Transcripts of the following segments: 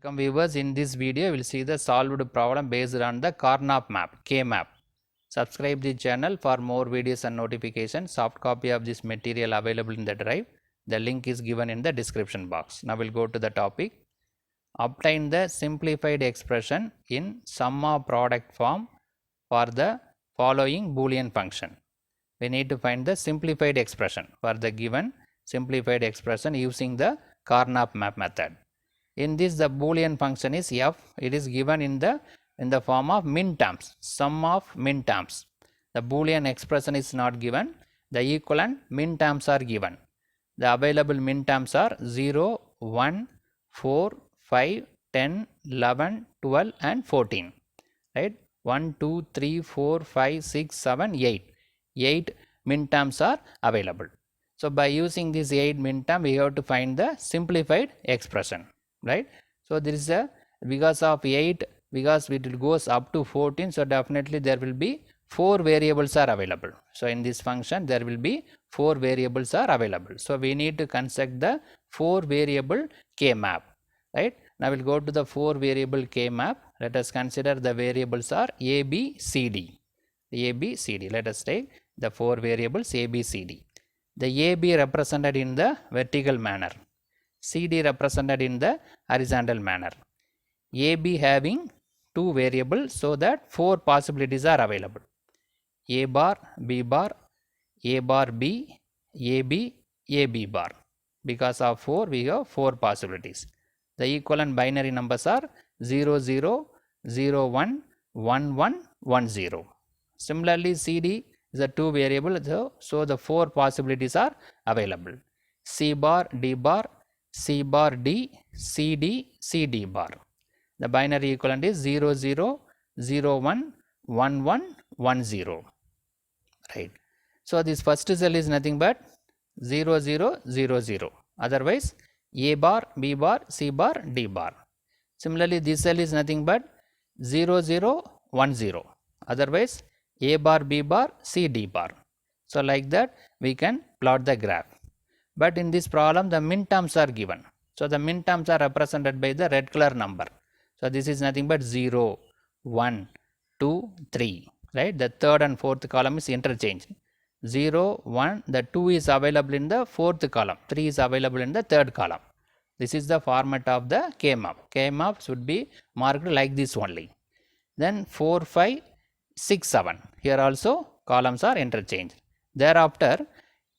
Welcome viewers, in this video we will see the solved problem based on the Karnaugh map, K-map. Subscribe the channel for more videos and notifications. Soft copy of this material available in the drive. The link is given in the description box. Now we will go to the topic. Obtain the simplified expression in sum of product form for the following Boolean function. We need to find the simplified expression for the given simplified expression using the Karnaugh map method. In this, the Boolean function is f. It is given in the form of minterms, sum of minterms. The Boolean expression is not given. The equivalent minterms are given. The available minterms are 0, 1, 4, 5, 10, 11, 12 and 14. Right? 1, 2, 3, 4, 5, 6, 7, 8. 8 minterms are available. So by using this 8 minterm, we have to find the simplified expression. Right? So there is a, because of 8, because it goes up to 14, so definitely there will be 4 variables are available. So in this function there will be 4 variables are available. So we need to construct the 4 variable K map. Right? Now we'll go to the 4 variable K map. Let us consider the variables are A, B, C, D. A, B, C, D. Let us take the 4 variables A, B, C, D. The A, B represented in the vertical manner. CD represented in the horizontal manner. AB having 2 variables, so that 4 possibilities are available. A bar, B bar, A bar B, AB, AB bar. Because of 4, we have 4 possibilities. The equivalent binary numbers are 0, 0, 0, 1, 1, 1, 1, 0. Similarly, CD is a 2 variable, so the 4 possibilities are available. C bar, D bar, C bar D, CD, CD bar. The binary equivalent is 0, 0, 0, 1, 1, 1, 1, 0. Right. So this first cell is nothing but 0, 0, 0, 0. Otherwise, A bar, B bar, C bar, D bar. Similarly, this cell is nothing but 0, 0, 1, 0. Otherwise, A bar, B bar, C, D bar. So like that, we can plot the graph. But in this problem, the minterms are given. So the minterms are represented by the red color number. So this is nothing but 0, 1, 2, 3. Right? The third and fourth column is interchanged. 0, 1, the 2 is available in the fourth column. 3 is available in the third column. This is the format of the K-map. K-map should be marked like this only. Then 4, 5, 6, 7. Here also columns are interchanged. Thereafter,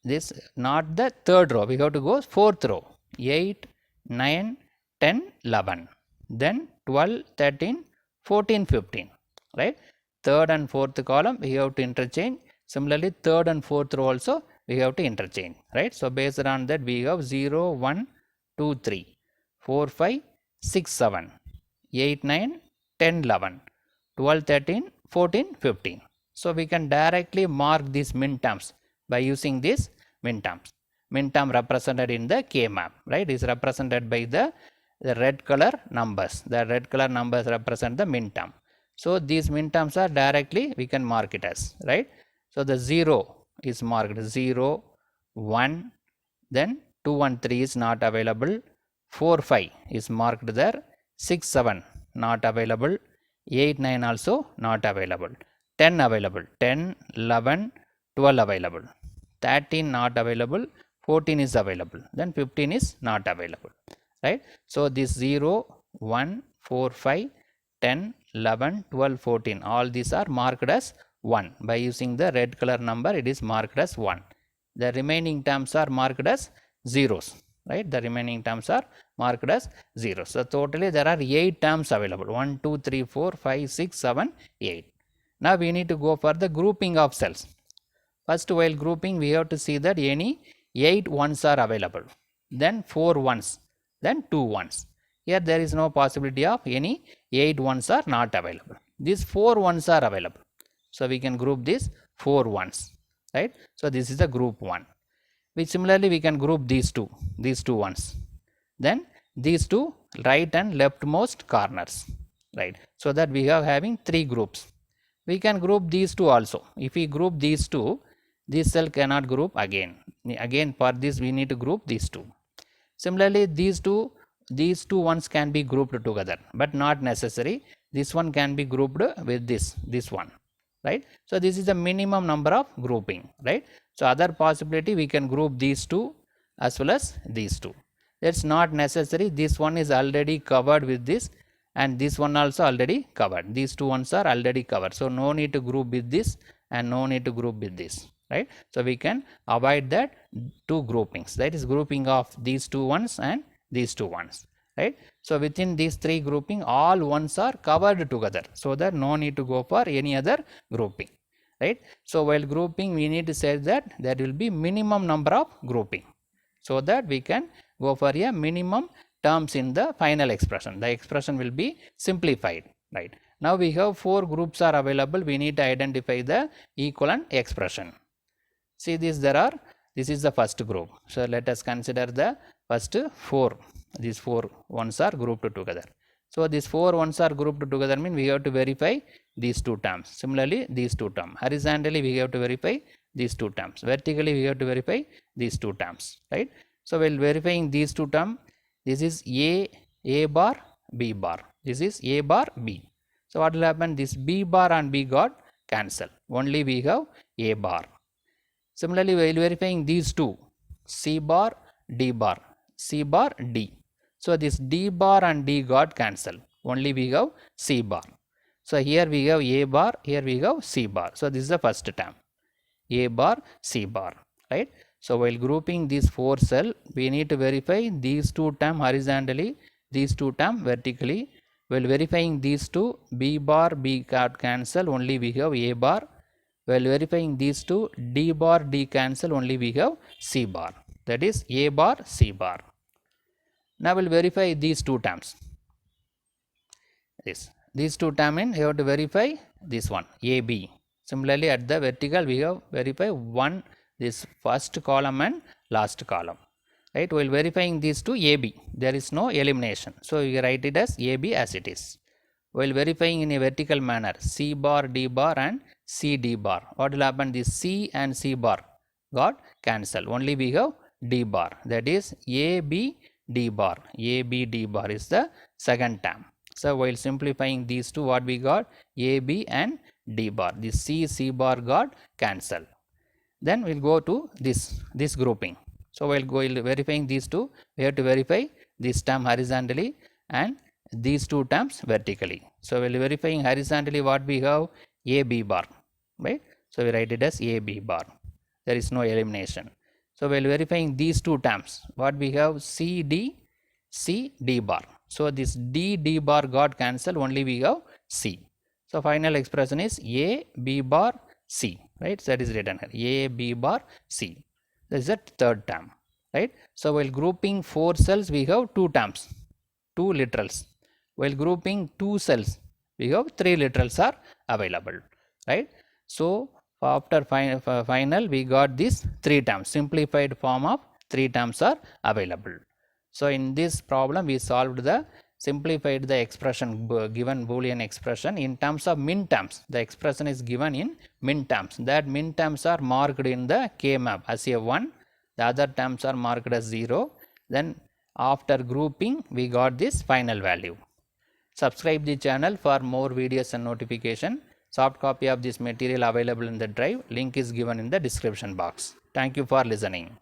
this not the third row, we have to go fourth row. 8, 9, 10, 11. Then 12, 13, 14, 15. Right? Third and fourth column we have to interchange. Similarly, third and fourth row also we have to interchange. Right? So based on that, we have 0, 1, 2, 3, 4, 5, 6, 7, 8, 9, 10, 11, 12, 13, 14, 15. So we can directly mark these minterms by using this minterms. Minterm represented in the K map, right, is represented by the red color numbers. The red color numbers represent the minterm. So these minterms are directly we can mark it as, right. So the 0 is marked 0, 1, then 2 and 3 is not available, 4, 5 is marked there, 6, 7 not available, 8, 9 also not available, 10 available, 10, 11, 12 available, 13 not available, 14 is available, then 15 is not available. Right. So this 0, 1, 4, 5, 10, 11, 12, 14, all these are marked as 1. By using the red color number, it is marked as 1. The remaining terms are marked as zeros. Right. The remaining terms are marked as zeros. So totally there are 8 terms available. 1, 2, 3, 4, 5, 6, 7, 8. Now we need to go for the grouping of cells. First, while grouping, we have to see that any 8 ones are available, then 4 ones, then 2 ones. Here there is no possibility of any 8 ones are not available. These 4 ones are available. So we can group these 4 ones. Right? So this is the group 1. Which similarly we can group these two ones. Then these 2 right and leftmost corners. Right? So that we are having 3 groups. We can group these 2 also. If we group these 2, this cell cannot group again. Again for this we need to group these 2. Similarly, these 2 these two ones can be grouped together, but not necessary. This one can be grouped with this one, right? So this is the minimum number of grouping, right? So other possibility, we can group these two as well as these two. That's not necessary. This one is already covered with this, and this one also already covered. These two ones are already covered, so no need to group with this and no need to group with this, right? So we can avoid that two groupings, that is grouping of these two ones and these two ones, right? So within these three grouping, all ones are covered together, so that no need to go for any other grouping, right? So while grouping, we need to say that there will be minimum number of grouping, so that we can go for a minimum terms in the final expression. The expression will be simplified, right? Now we have four groups are available. We need to identify the equivalent expression. See this, this is the first group. So let us consider the first four. These four ones are grouped together. So these four ones are grouped together mean we have to verify these two terms. Similarly, these two terms. Horizontally, we have to verify these two terms. Vertically, we have to verify these two terms, right? So while verifying these two terms, this is A bar, B bar. This is A bar, B. So what will happen? This B bar and B got cancelled. Only we have A bar. Similarly, while verifying these two, C bar, D bar, C bar, D. So this D bar and D got cancelled. Only we have C bar. So here we have A bar, here we have C bar. So this is the first term, A bar, C bar, right? So while grouping these four cells, we need to verify these two terms horizontally, these two terms vertically. While verifying these two, B bar, B got cancel, only we have A bar. While verifying these two, D bar, D cancel, only we have C bar. That is A bar, C bar. Now we'll verify these two terms. These two terms in, you have to verify this one, AB. Similarly, at the vertical, we have verify one, this first column and last column, right? While verifying these two, AB, there is no elimination, so you write it as AB as it is. While verifying in a vertical manner, C bar, D bar and C, D bar, what will happen? This C and C bar got cancelled, only we have D bar, that is AB, D bar. AB, D bar is the second term. So while simplifying these two, what we got? AB and D bar. This C bar got cancelled. Then we'll go to this grouping. So while verifying these two, we have to verify this term horizontally and these two terms vertically. So while verifying horizontally, what we have? AB bar, right? So we write it as AB bar. There is no elimination. So while verifying these two terms, what we have? C D bar. So this D bar got cancelled, only we have C. So final expression is A B bar C, right? So that is written here, A B bar C. That is the third term, right? So while grouping four cells, we have two terms, two literals. While grouping two cells, we have three literals are available, right? So after final, we got these three terms. Simplified form of three terms are available. So in this problem, we solved the simplified the expression given Boolean expression in terms of min terms. The expression is given in min terms. That min terms are marked in the K map as a 1. The other terms are marked as 0. Then after grouping, we got this final value. Subscribe the channel for more videos and notification. Soft copy of this material available in the drive. Link is given in the description box. Thank you for listening.